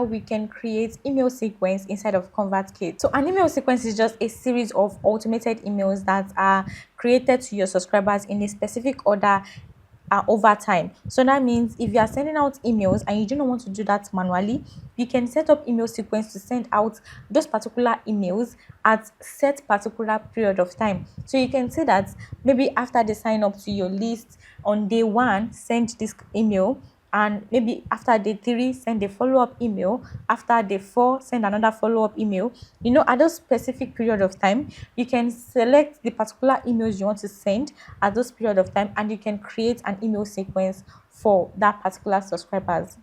we can create email sequence inside of ConvertKit. So an email sequence is just a series of automated emails that are created to your subscribers in a specific order over time. So that means if you are sending out emails and you do not want to do that manually, you can set up email sequence to send out those particular emails at set particular period of time. So you can say that maybe after they sign up to your list on day one, send this email, and maybe after day 3 send a follow-up email, after day 4 send another follow-up email. At those specific period of time, you can select the particular emails you want to send at those period of time, and you can create an email sequence for that particular subscribers.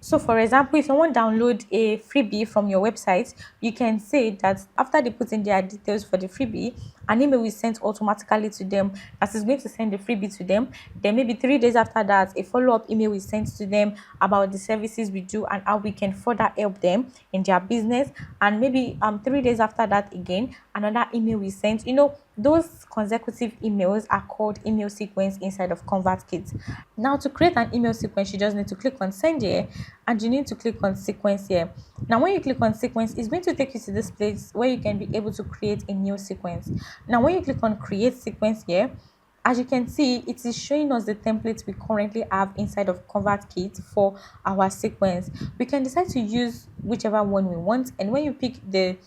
So, for example, if someone download a freebie from your website, you can say that after they put in their details for the freebie, an email is sent automatically to them that is going to send the freebie to them. Then maybe 3 days after that, a follow-up email is sent to them about the services we do and how we can further help them in their business. And maybe 3 days after that again, another email is sent. Those consecutive emails are called email sequence inside of ConvertKit. Now, to create an email sequence, you just need to click on send here, and you need to click on sequence here. Now, when you click on sequence, it's going to take you to this place where you can be able to create a new sequence. Now, when you click on create sequence here, as you can see, it is showing us the template we currently have inside of ConvertKit for our sequence. We can decide to use whichever one we want, and when you pick the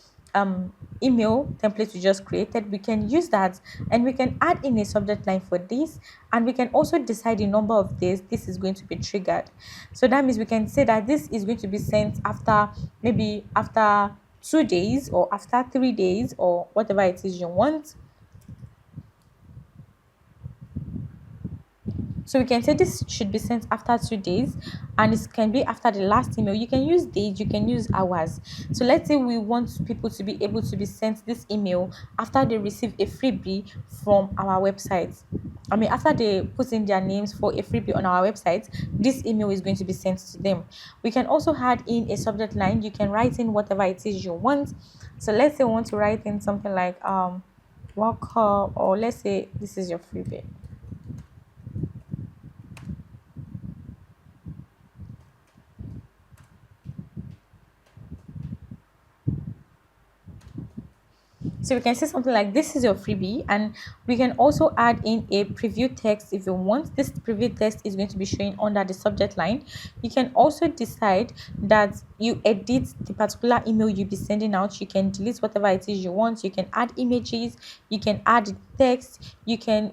email template we just created, we can use that, and we can add in a subject line for this, and we can also decide the number of days this is going to be triggered. So that means we can say that this is going to be sent after, maybe after 2 days, or after 3 days, or whatever it is you want. So we can say this should be sent after 2 days, and it can be after the last email. You can use days, you can use hours. So let's say we want people to be able to be sent this email after they receive a freebie from our website. After they put in their names for a freebie on our website, this email is going to be sent to them. We can also add in a subject line. You can write in whatever it is you want. So let's say we want to write in something like welcome, or let's say this is your freebie. So we can say something like this is your freebie, and we can also add in a preview text if you want. This preview text is going to be showing under the subject line. You can also decide that you edit the particular email you'll be sending out. You can delete whatever it is you want. You can add images, you can add text, you can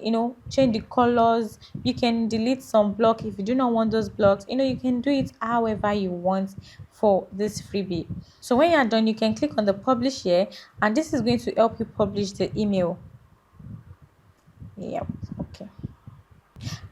change the colors, you can delete some block if you do not want those blocks. You can do it however you want for this freebie. So when you are done, you can click on the publish here, and this is going to help you publish the email. Yep.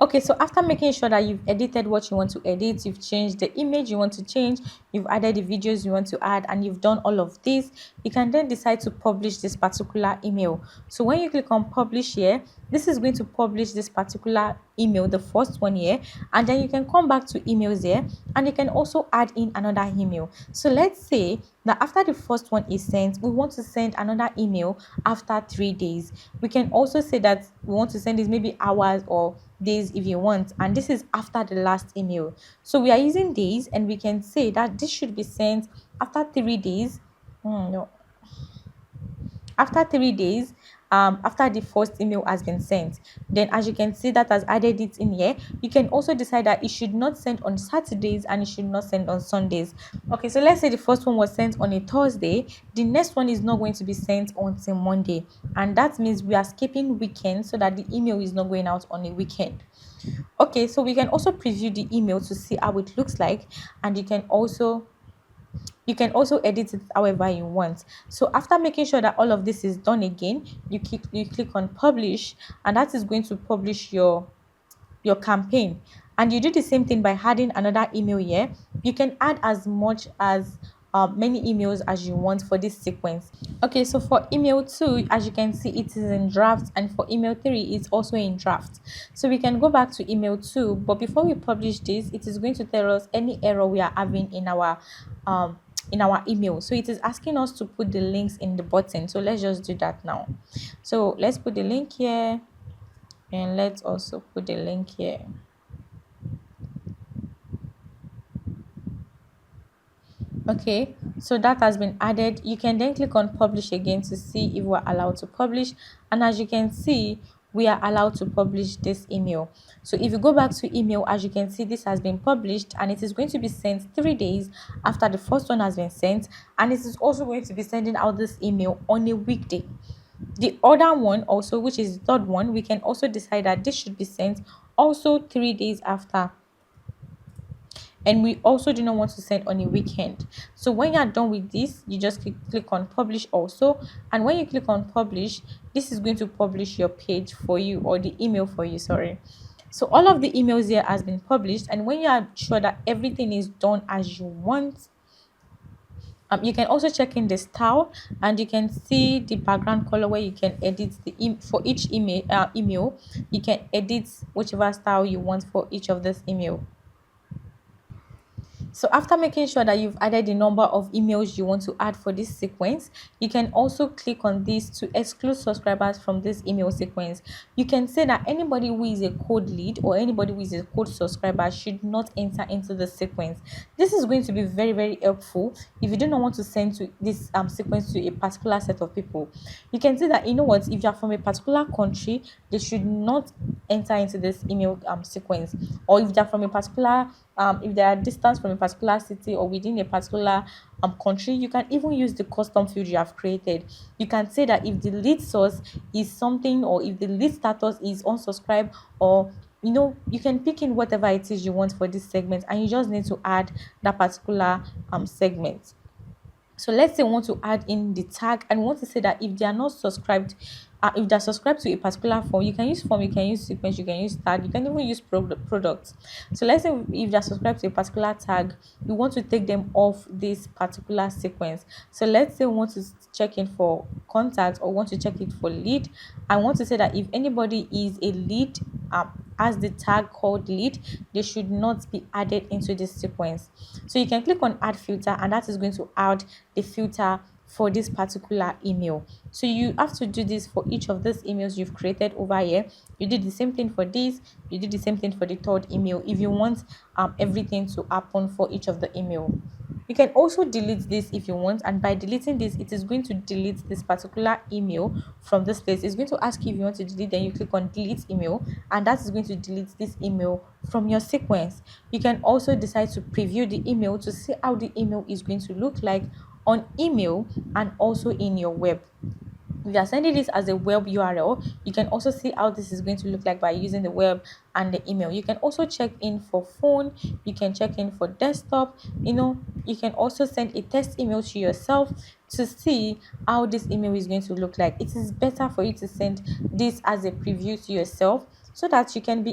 Okay, so after making sure that you've edited what you want to edit, you've changed the image you want to change, you've added the videos you want to add, and you've done all of this, you can then decide to publish this particular email. So when you click on publish here, this is going to publish this particular email, the first one here, and then you can come back to emails here, and you can also add in another email. So let's say that after the first one is sent, we want to send another email after 3 days. We can also say that we want to send this maybe hours or days if you want, and this is after the last email. So we are using days, and we can say that this should be sent after 3 days. After 3 days, after the first email has been sent. Then as you can see, that has added it in here. You can also decide that it should not send on Saturdays and it should not send on Sundays. Okay, so let's say the first one was sent on a Thursday, the next one is not going to be sent until Monday, and that means we are skipping weekends so that the email is not going out on a weekend. Okay, so we can also preview the email to see how it looks like, and you can also edit it however you want. So after making sure that all of this is done again, you click on publish, and that is going to publish your campaign. And you do the same thing by adding another email here. You can add as much as many emails as you want for this sequence. Okay, so for email 2, as you can see, it is in draft, and for email 3 it's also in draft. So we can go back to email 2, but before we publish this, it is going to tell us any error we are having in our email. So it is asking us to put the links in the button. So let's just do that now. So let's put the link here, and let's also put the link here. Okay, so that has been added. You can then click on publish again to see if we're allowed to publish. And as you can see, we are allowed to publish this email. So if you go back to email, as you can see, this has been published and it is going to be sent 3 days after the first one has been sent. And it is also going to be sending out this email on a weekday. The other one also, which is the third one, we can also decide that this should be sent also 3 days after, and we also do not want to send on a weekend. So when you are done with this, you just click on publish also, and when you click on publish, this is going to publish your page for you, or the email for you, sorry. So all of the emails here has been published, and when you are sure that everything is done as you want, you can also check in the style, and you can see the background color where you can edit for each email. You can edit whichever style you want for each of this email. So after making sure that you've added the number of emails you want to add for this sequence, you can also click on this to exclude subscribers from this email sequence. You can say that anybody who is a code lead or anybody who is a code subscriber should not enter into the sequence. This is going to be very, very helpful if you do not want to send to this sequence to a particular set of people. You can say that, you know what, if you are from a particular country, they should not enter into this email sequence, or if they're from a particular if they are distance from a particular city or within a particular country, you can even use the custom field you have created. You can say that if the lead source is something, or if the lead status is unsubscribe, or you can pick in whatever it is you want for this segment, and you just need to add that particular segment. So let's say we want to add in the tag, and we want to say that if they are not subscribed, if they're subscribed to a particular form, you can use form, you can use sequence, you can use tag, you can even use products. So let's say if they're subscribed to a particular tag, we want to take them off this particular sequence. So let's say we want to check in for contact, or want to check it for lead. I want to say that if anybody is a lead, as the tag called lead, they should not be added into this sequence. So you can click on add filter, and that is going to add the filter for this particular email. So you have to do this for each of these emails you've created over here. You did the same thing for this, you did the same thing for the third email, if you want everything to happen for each of the email. You can also delete this if you want, and by deleting this, it is going to delete this particular email from this place. It's going to ask you if you want to delete, then you click on delete email, and that is going to delete this email from your sequence. You can also decide to preview the email to see how the email is going to look like on email and also in your web. If you are sending this as a web URL, you can also see how this is going to look like by using the web and the email. You can also check in for phone, you can check in for desktop. You can also send a test email to yourself to see how this email is going to look like. It is better for you to send this as a preview to yourself, so that you can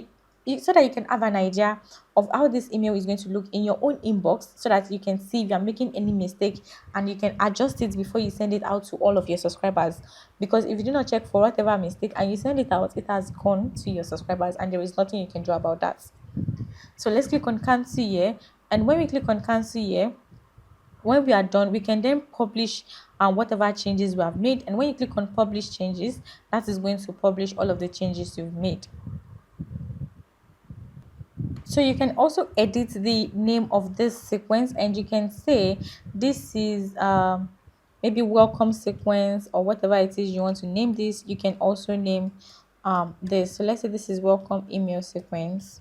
have an idea of how this email is going to look in your own inbox, so that you can see if you're making any mistake, and you can adjust it before you send it out to all of your subscribers. Because if you do not check for whatever mistake and you send it out, it has gone to your subscribers, and there is nothing you can do about that. So let's click on cancel here, and when we click on cancel here, when we are done, we can then publish whatever changes we have made. And when you click on publish changes, that is going to publish all of the changes you've made. So you can also edit the name of this sequence, and you can say this is maybe welcome sequence, or whatever it is you want to name this. You can also name this. So let's say this is welcome email sequence.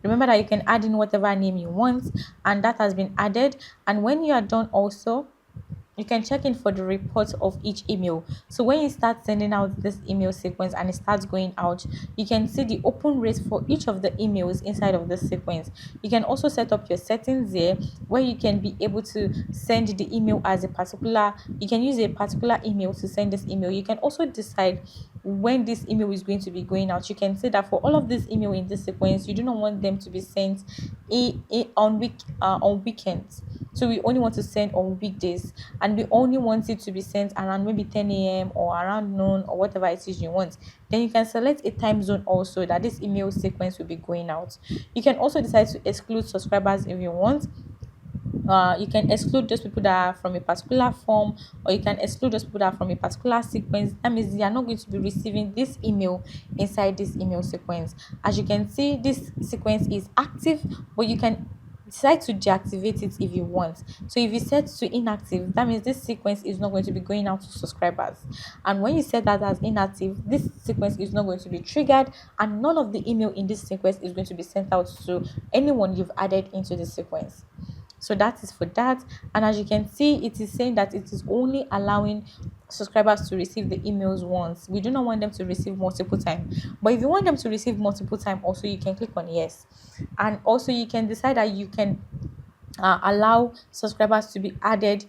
Remember that you can add in whatever name you want, and that has been added. And when you are done also, you can check in for the report of each email. So when you start sending out this email sequence and it starts going out, you can see the open rate for each of the emails inside of this sequence. You can also set up your settings here, where you can be able to send the email as you can use a particular email to send this email. You can also decide when this email is going to be going out. You can say that for all of this email in this sequence, you do not want them to be sent on weekends. So we only want to send on weekdays, and we only want it to be sent around maybe 10 a.m. or around noon, or whatever it is you want. Then you can select a time zone also that this email sequence will be going out. You can also decide to exclude subscribers if you want. You can exclude those people that are from a particular form, or you can exclude those people that are from a particular sequence. That means they are not going to be receiving this email inside this email sequence. As you can see, this sequence is active, but you can decide to deactivate it if you want. So if you set to inactive, that means this sequence is not going to be going out to subscribers. And when you set that as inactive, this sequence is not going to be triggered, and none of the email in this sequence is going to be sent out to anyone you've added into the sequence. So that is for that. And as you can see, it is saying that it is only allowing subscribers to receive the emails once. We do not want them to receive multiple times. But if you want them to receive multiple times, also you can click on yes. And also you can decide that you can allow subscribers to be added.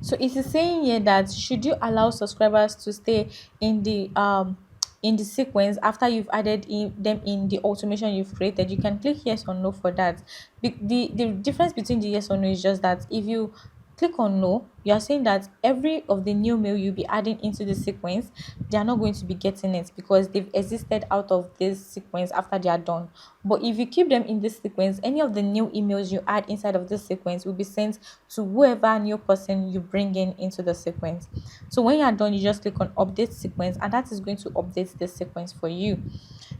So it is saying here that should you allow subscribers to stay in the sequence after you've added them in the automation you've created. You can click yes or no for that. The difference between the yes or no is just that if you click on no, you are saying that every of the new mail you'll be adding into the sequence, they are not going to be getting it because they've existed out of this sequence after they are done. But if you keep them in this sequence, any of the new emails you add inside of this sequence will be sent to whoever new person you bring in into the sequence. So when you are done, you just click on update sequence, and that is going to update the sequence for you.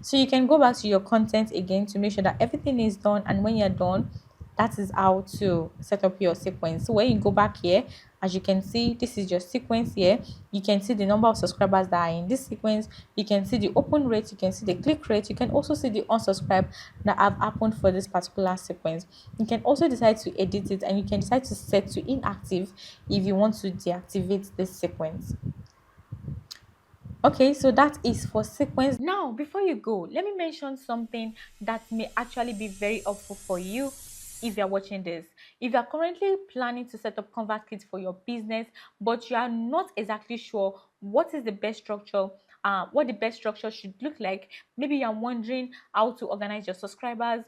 So you can go back to your content again to make sure that everything is done, and when you're done, that is how to set up your sequence. So when you go back here, as you can see, this is your sequence here. You can see the number of subscribers that are in this sequence. You can see the open rate, you can see the click rate, you can also see the unsubscribe that have happened for this particular sequence. You can also decide to edit it, and you can decide to set to inactive if you want to deactivate this sequence. Okay, so that is for sequence. Now, before you go, let me mention something that may actually be very helpful for you if you're watching this. If you're currently planning to set up ConvertKit for your business, but you are not exactly sure what is the best structure, what the best structure should look like, maybe you're wondering how to organize your subscribers,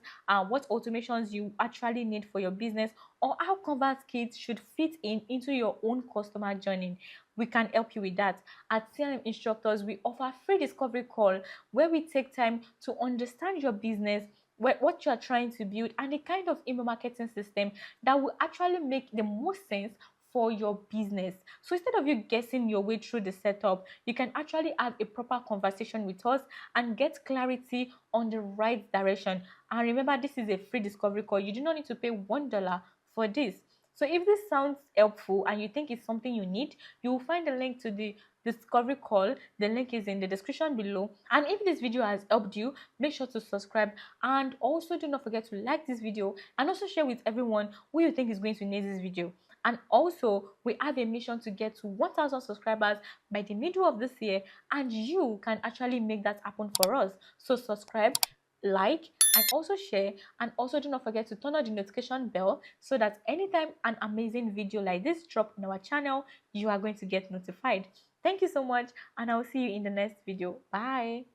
what automations you actually need for your business, or how ConvertKit should fit into your own customer journey, we can help you with that. At CLM Instructors, we offer free discovery call where we take time to understand your business, what you are trying to build, and the kind of email marketing system that will actually make the most sense for your business. So instead of you guessing your way through the setup, you can actually have a proper conversation with us and get clarity on the right direction. And remember, this is a free discovery call. You do not need to pay $1 for this. So if this sounds helpful and you think it's something you need, you will find the link to the discovery call. The link is in the description below. And if this video has helped you, make sure to subscribe, and also do not forget to like this video and also share with everyone who you think is going to need this video. And also, we have a mission to get to 1,000 subscribers by the middle of this year, and you can actually make that happen for us. So subscribe, like, and also share, and also do not forget to turn on the notification bell so that anytime an amazing video like this drop in our channel, you are going to get notified. Thank you so much, and I will see you in the next video. Bye.